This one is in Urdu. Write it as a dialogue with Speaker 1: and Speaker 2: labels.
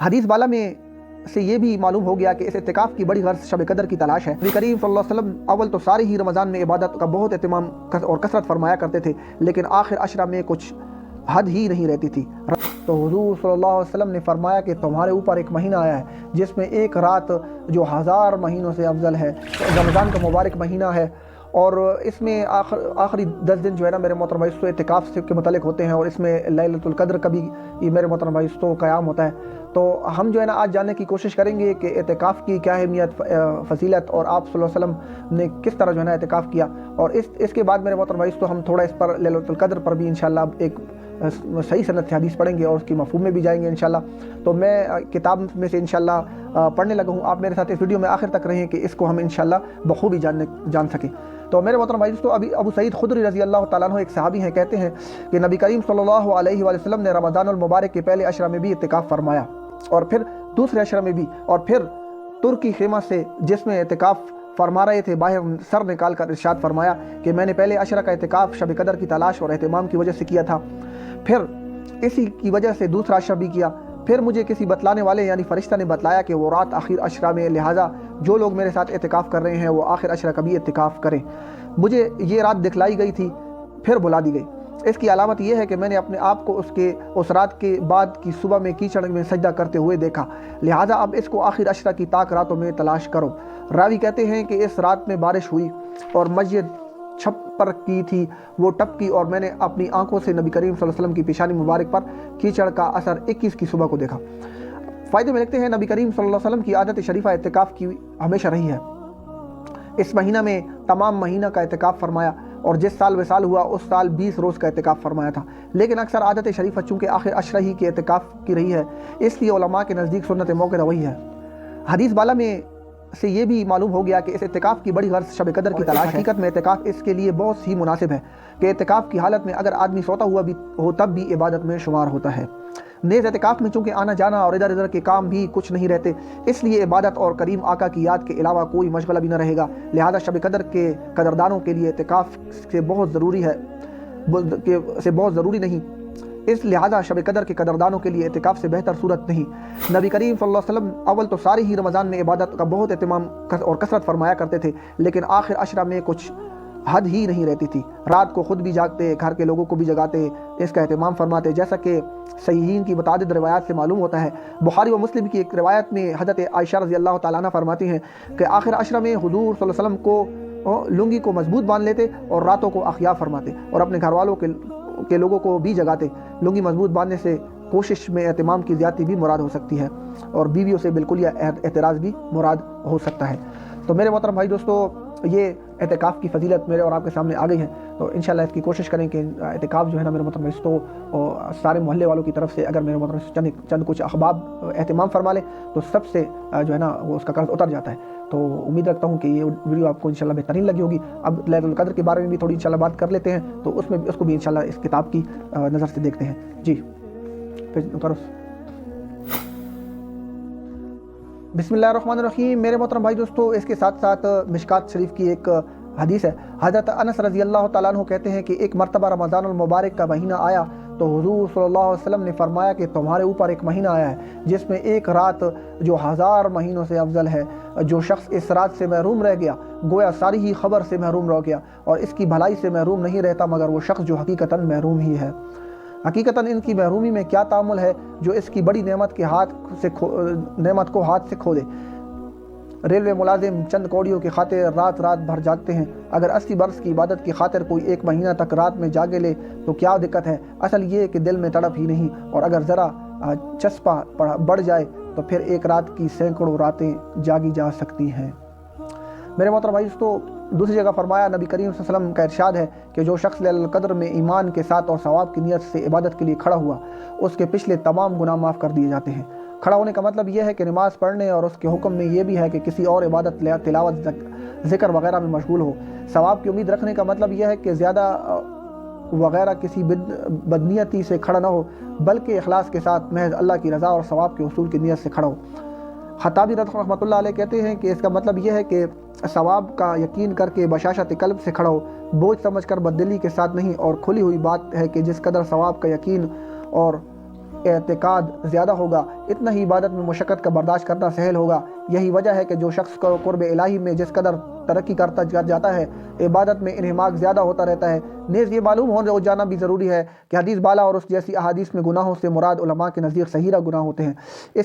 Speaker 1: حدیث بالا میں سے یہ بھی معلوم ہو گیا کہ اس اعتکاف کی بڑی غرض شب قدر کی تلاش ہے۔ نبی کریم صلی اللہ علیہ وسلم اول تو سارے ہی رمضان میں عبادت کا بہت اہتمام اور کثرت فرمایا کرتے تھے، لیکن آخر عشرہ میں کچھ حد ہی نہیں رہتی تھی۔ تو حضور صلی اللہ علیہ وسلم نے فرمایا کہ تمہارے اوپر ایک مہینہ آیا ہے جس میں ایک رات جو 1000 مہینوں سے افضل ہے، رمضان کا مبارک مہینہ ہے، اور اس میں آخری 10 دن جو ہے نا میرے محترم بھائیو اعتکاف سے کے متعلق ہوتے ہیں، اور اس میں لیلۃ القدر کا بھی یہ میرے محترم بھائیو قیام ہوتا ہے۔ تو ہم جو ہے نا آج جاننے کی کوشش کریں گے کہ اعتکاف کی کیا اہمیت، فضیلت، اور آپ صلی اللہ علیہ وسلم نے کس طرح جو ہے نا اعتکاف کیا، اور اس کے بعد میرے محترم بھائیو تو ہم تھوڑا اس پر لیلۃ القدر پر بھی انشاءاللہ ایک صحیح سند سے حدیث پڑھیں گے اور اس کی مفہوم میں بھی جائیں گے انشاءاللہ۔ تو میں کتاب میں سے انشاءاللہ پڑھنے لگا ہوں، آپ میرے ساتھ اس ویڈیو میں آخر تک رہیں کہ اس کو ہم انشاءاللہ بخوبی جان سکیں۔ تو میرے محترم بھائی دوستو، ابو سعید خدری رضی اللہ تعالیٰ عنہ ایک صحابی ہیں، کہتے ہیں کہ نبی کریم صلی اللہ علیہ وآلہ وسلم نے رمضان المبارک کے پہلے عشرہ میں بھی اعتکاف فرمایا، اور پھر دوسرے عشرہ میں بھی، اور پھر ترکی خیمہ سے جس میں اعتکاف فرما رہے تھے باہر سر نکال کر ارشاد فرمایا کہ میں نے پہلے عشرہ کا اعتکاف شب قدر کی تلاش اور اہتمام کی وجہ سے کیا تھا، پھر اسی کی وجہ سے دوسرا عشرہ بھی کیا، پھر مجھے کسی بتلانے والے یعنی فرشتہ نے بتلایا کہ وہ رات آخر عشرہ میں، لہٰذا جو لوگ میرے ساتھ اعتکاف کر رہے ہیں وہ آخر عشرہ کا بھی اعتکاف کریں۔ مجھے یہ رات دکھلائی گئی تھی، پھر بلا دی گئی۔ اس کی علامت یہ ہے کہ میں نے اپنے آپ کو اس رات کے بعد کی صبح میں کیچڑ میں سجدہ کرتے ہوئے دیکھا، لہٰذا اب اس کو آخر عشرہ کی طاق راتوں میں تلاش کرو۔ راوی کہتے ہیں کہ اس رات میں بارش ہوئی اور مسجد چھپر کی تھی، وہ ٹپکی، اور میں نے اپنی آنکھوں سے نبی کریم صلی اللہ علیہ وسلم کی پیشانی مبارک پر کیچڑ کا اثر 21 کی صبح کو دیکھا۔ فائدے میں لکھتے ہیں نبی کریم صلی اللہ علیہ وسلم کی عادت شریفہ اعتکاف کی ہمیشہ رہی ہے۔ اس مہینہ میں تمام مہینہ کا اعتکاف فرمایا، اور جس سال وصال ہوا اس سال 20 روز کا اعتکاف فرمایا تھا، لیکن اکثر عادت شریفہ چونکہ آخر عشرہ ہی کے اعتکاف کی رہی ہے، اس لیے علماء کے نزدیک سنت موقع وہی ہے۔ حدیث بالا میں سے یہ بھی معلوم ہو گیا کہ اس اعتکاف کی بڑی غرض شب قدر کی تلاش ہے۔ حقیقت میں اعتکاف اس کے لیے بہت ہی مناسب ہے کہ اعتکاف کی حالت میں اگر آدمی سوتا ہوا بھی ہو تب بھی عبادت میں شمار ہوتا ہے۔ نیز اعتکاف میں چونکہ آنا جانا اور ادھر ادھر کے کام بھی کچھ نہیں رہتے، اس لیے عبادت اور کریم آقا کی یاد کے علاوہ کوئی مشغلہ بھی نہ رہے گا، لہذا شب قدر کے قدردانوں کے لیے اعتکاف سے بہت ضروری نہیں، اس لہذا شب قدر کے قدردانوں کے لیے اعتکاف سے بہتر صورت نہیں۔ نبی کریم صلی اللہ علیہ وسلم اول تو سارے ہی رمضان میں عبادت کا بہت اہتمام اور کثرت فرمایا کرتے تھے، لیکن آخر عشرہ میں کچھ حد ہی نہیں رہتی تھی۔ رات کو خود بھی جاگتے، گھر کے لوگوں کو بھی جگاتے، اس کا اہتمام فرماتے، جیسا کہ صحیحین کی متعدد روایات سے معلوم ہوتا ہے۔ بخاری و مسلم کی ایک روایت میں حضرت عائشہ رضی اللہ تعالیٰ عنہ فرماتی ہیں کہ آخر عشرہ میں حضور صلی اللہ علیہ وسلم کو لنگی کو مضبوط باندھ لیتے اور راتوں کو اخیا فرماتے، اور اپنے گھر والوں کے لوگوں کو بھی جگاتے۔ لنگی مضبوط باندھنے سے کوشش میں اہتمام کی زیادتی بھی مراد ہو سکتی ہے، اور بیویوں سے بالکل یہ اعتراض بھی مراد ہو سکتا ہے۔ تو میرے محترم بھائی دوستو، یہ اعتکاف کی فضیلت میرے اور آپ کے سامنے آ گئی ہے، تو انشاءاللہ اس کی کوشش کریں کہ اعتکاف جو ہے نا میرے محترم دوستو سارے محلے والوں کی طرف سے اگر میرے محترم چند کچھ احباب اہتمام فرما لیں تو سب سے جو ہے نا وہ اس کا قرض اتر جاتا ہے۔ تو امید رکھتا ہوں کہ یہ ویڈیو آپ کو انشاءاللہ بہترین لگی ہوگی۔ اب لیلۃ القدر کے بارے میں بھی تھوڑی انشاءاللہ بات کر لیتے ہیں، تو اس کو بھی انشاءاللہ اس کتاب کی نظر سے دیکھتے ہیں۔ جی بسم اللہ الرحمن الرحیم۔ میرے محترم بھائی دوستو، اس کے ساتھ ساتھ مشکات شریف کی ایک حدیث ہے۔ حضرت انس رضی اللہ تعالیٰ عنہ کہتے ہیں کہ ایک مرتبہ رمضان المبارک کا مہینہ آیا تو حضور صلی اللہ علیہ وسلم نے فرمایا کہ تمہارے اوپر ایک مہینہ آیا ہے جس میں ایک رات جو 1000 مہینوں سے افضل ہے، جو شخص اس رات سے محروم رہ گیا گویا ساری ہی خبر سے محروم رہ گیا، اور اس کی بھلائی سے محروم نہیں رہتا مگر وہ شخص جو حقیقتاً محروم ہی ہے۔ حقیقتاً ان کی محرومی میں کیا تعامل ہے جو اس کی بڑی نعمت کو ہاتھ سے کھو دے۔ ریلوے ملازم چند کوڑیوں کی خاطر رات بھر جاگتے ہیں، اگر 80 برس کی عبادت کی خاطر کوئی ایک مہینہ تک رات میں جاگے لے تو کیا دقت ہے؟ اصل یہ کہ دل میں تڑپ ہی نہیں، اور اگر ذرا چسپا بڑھ جائے تو پھر ایک رات کی سینکڑوں راتیں جاگی جا سکتی ہیں۔ میرے محترم بھائی دوستو، دوسری جگہ فرمایا نبی کریم صلی اللہ علیہ وسلم کا ارشاد ہے کہ جو شخص لیلۃ القدر میں ایمان کے ساتھ اور ثواب کی نیت سے عبادت کے لیے کھڑا ہوا، اس کے پچھلے تمام گناہ معاف کر دیے جاتے ہیں۔ کھڑا ہونے کا مطلب یہ ہے کہ نماز پڑھنے اور اس کے حکم میں یہ بھی ہے کہ کسی اور عبادت، تلاوت، ذکر وغیرہ میں مشغول ہو۔ ثواب کی امید رکھنے کا مطلب یہ ہے کہ زیادہ وغیرہ کسی بدنیتی سے کھڑا نہ ہو، بلکہ اخلاص کے ساتھ محض اللہ کی رضا اور ثواب کے حصول کی نیت سے کھڑا ہو۔ خطابی رحمۃ اللہ علیہ کہتے ہیں کہ اس کا مطلب یہ ہے کہ ثواب کا یقین کر کے بشاشت قلب سے کھڑا ہو، بوجھ سمجھ کر بددلی کے ساتھ نہیں، اور کھلی ہوئی بات ہے کہ جس قدر ثواب کا یقین اور اعتقاد زیادہ ہوگا اتنا ہی عبادت میں مشقت کا برداشت کرنا سہل ہوگا۔ یہی وجہ ہے کہ جو شخص کو قرب الہی میں جس قدر ترقی کرتا جاتا ہے عبادت میں انہماک زیادہ ہوتا رہتا ہے۔ نیز یہ معلوم ہو جانا بھی ضروری ہے کہ حدیث بالا اور اس جیسی احادیث میں گناہوں سے مراد علماء کے نزدیک صغیرہ گناہ ہوتے ہیں۔